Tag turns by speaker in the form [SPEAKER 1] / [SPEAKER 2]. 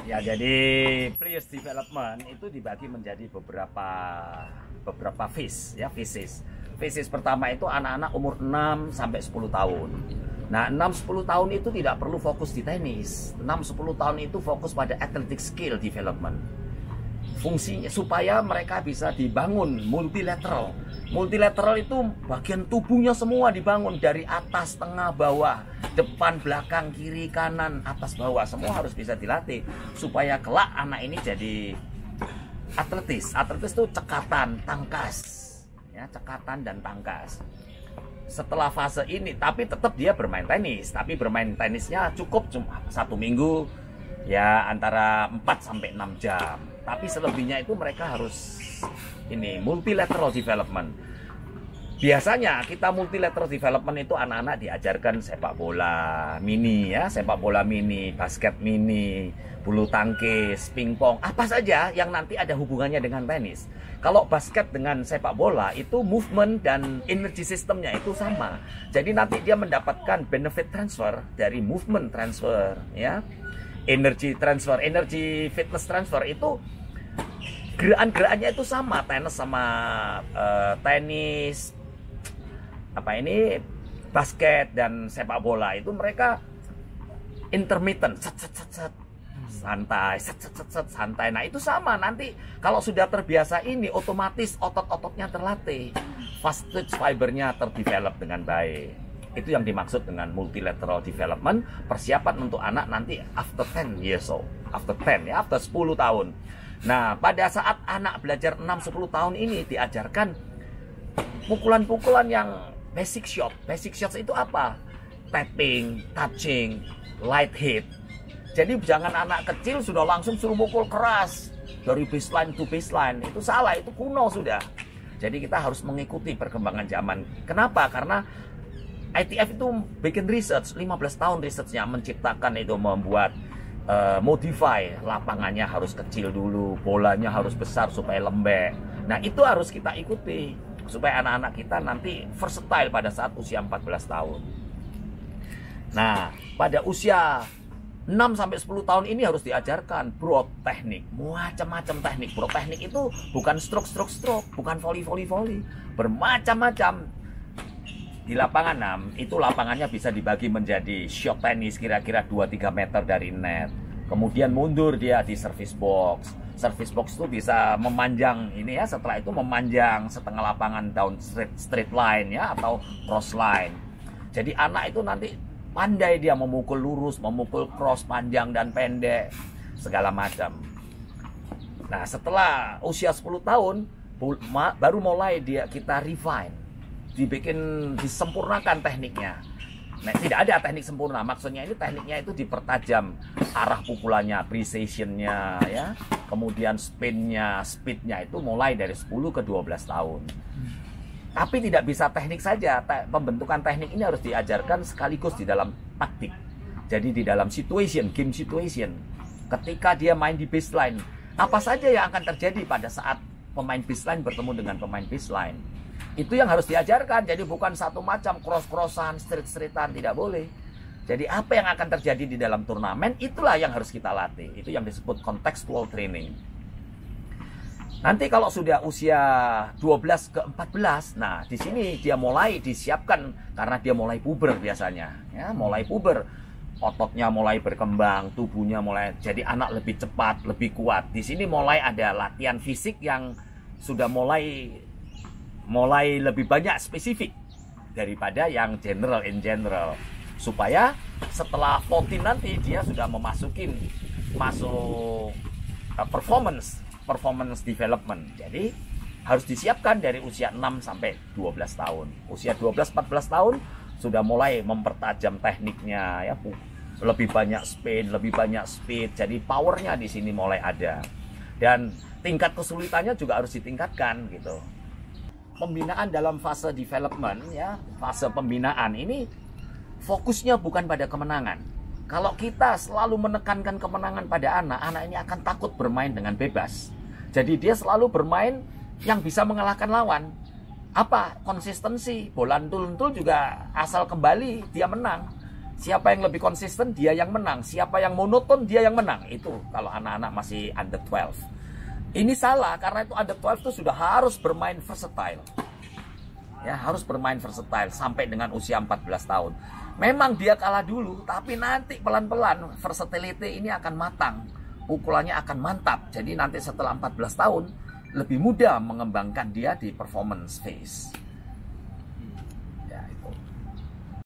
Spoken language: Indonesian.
[SPEAKER 1] Ya, jadi players development itu dibagi menjadi beberapa phase ya, phases. Phases pertama itu anak-anak umur 6 sampai 10 tahun. Nah, 6-10 tahun itu tidak perlu fokus di tenis. 6-10 tahun itu fokus pada athletic skill development. Fungsinya supaya mereka bisa dibangun multilateral. Multilateral itu bagian tubuhnya semua dibangun dari atas, tengah, bawah, depan, belakang, kiri, kanan, atas, bawah, semua harus bisa dilatih supaya kelak anak ini jadi atletis. Atletis itu cekatan, tangkas, ya, cekatan dan tangkas. Setelah fase ini, tapi tetap dia bermain tenis, tapi bermain tenisnya cukup cuma 1 minggu, ya antara 4 sampai 6 jam. Tapi selebihnya itu mereka harus ini multilateral development. Biasanya kita multilateral development itu anak-anak diajarkan sepak bola mini ya, sepak bola mini, basket mini, bulu tangkis, pingpong, apa saja yang nanti ada hubungannya dengan tenis. Kalau basket dengan sepak bola itu movement dan energy systemnya itu sama. Jadi nanti dia mendapatkan benefit transfer dari movement transfer ya. Energy transfer, energy fitness transfer itu gerakan-gerakannya itu sama, tenis sama tenis, basket dan sepak bola itu mereka intermittent, santai, santai. Nah itu sama nanti kalau sudah terbiasa ini otomatis otot-ototnya terlatih, fast twitch fibernya terdevelop dengan baik. Itu yang dimaksud dengan multilateral development, persiapan untuk anak nanti after 10 years old, after 10 ya, after 10 tahun. Nah, pada saat anak belajar 6-10 tahun ini diajarkan pukulan-pukulan yang basic shot. Basic shots itu apa? Tapping, touching, light hit. Jadi jangan anak kecil sudah langsung suruh pukul keras dari baseline to baseline. Itu salah, itu kuno sudah. Jadi kita harus mengikuti perkembangan zaman. Kenapa? Karena ITF itu bikin research, 15 tahun researchnya menciptakan itu, membuat modify, lapangannya harus kecil dulu, bolanya harus besar supaya lembek. Nah itu harus kita ikuti supaya anak-anak kita nanti versatile pada saat usia 14 tahun. Nah pada usia 6-10 tahun ini harus diajarkan broad teknik, macam-macam teknik. Broad teknik itu bukan stroke, bukan volley, bermacam-macam. Di lapangan 6 itu lapangannya bisa dibagi menjadi shot tenis kira-kira 2-3 meter dari net. Kemudian mundur dia di service box. Service box itu bisa memanjang ini ya, setelah itu memanjang setengah lapangan down straight line ya, atau cross line. Jadi anak itu nanti pandai dia memukul lurus, memukul cross, panjang dan pendek, segala macam. Nah setelah usia 10 tahun baru mulai kita refine, disempurnakan tekniknya. Nah, tidak ada teknik sempurna. Maksudnya ini tekniknya itu dipertajam, arah pukulannya, precisionnya ya. Kemudian spinnya, speednya itu mulai dari 10 ke 12 tahun. Tapi tidak bisa teknik saja. Pembentukan teknik ini harus diajarkan sekaligus di dalam taktik. Jadi di dalam situation, game situation. Ketika dia main di baseline, apa saja yang akan terjadi pada saat pemain baseline bertemu dengan pemain baseline. Itu yang harus diajarkan. Jadi bukan satu macam cross-crossan, street-streetan, tidak boleh. Jadi apa yang akan terjadi di dalam turnamen, itulah yang harus kita latih. Itu yang disebut contextual training. Nanti kalau sudah usia 12 ke 14, nah di sini dia mulai disiapkan karena dia mulai puber biasanya, ya, mulai puber. Ototnya mulai berkembang, tubuhnya mulai jadi anak lebih cepat, lebih kuat. Di sini mulai ada latihan fisik yang sudah mulai lebih banyak spesifik daripada yang in general, supaya setelah 14 nanti dia sudah masuk performance development. Jadi harus disiapkan dari usia 6 sampai 12 tahun. Usia 12-14 tahun sudah mulai mempertajam tekniknya ya, lebih banyak spin, lebih banyak speed. Jadi powernya di sini mulai ada. Dan tingkat kesulitannya juga harus ditingkatkan gitu. Pembinaan dalam fase development ya, fase pembinaan ini fokusnya bukan pada kemenangan. Kalau kita selalu menekankan kemenangan pada anak ini akan takut bermain dengan bebas. Jadi dia selalu bermain yang bisa mengalahkan lawan. Apa? Konsistensi. Bola entul-entul juga asal kembali dia menang. Siapa yang lebih konsisten, dia yang menang. Siapa yang monoton, dia yang menang. Itu kalau anak-anak masih under 12. Ini salah, karena itu under 12 itu sudah harus bermain versatile. Ya, harus bermain versatile sampai dengan usia 14 tahun. Memang dia kalah dulu, tapi nanti pelan-pelan versatility ini akan matang. Pukulannya akan mantap. Jadi nanti setelah 14 tahun, lebih mudah mengembangkan dia di performance phase.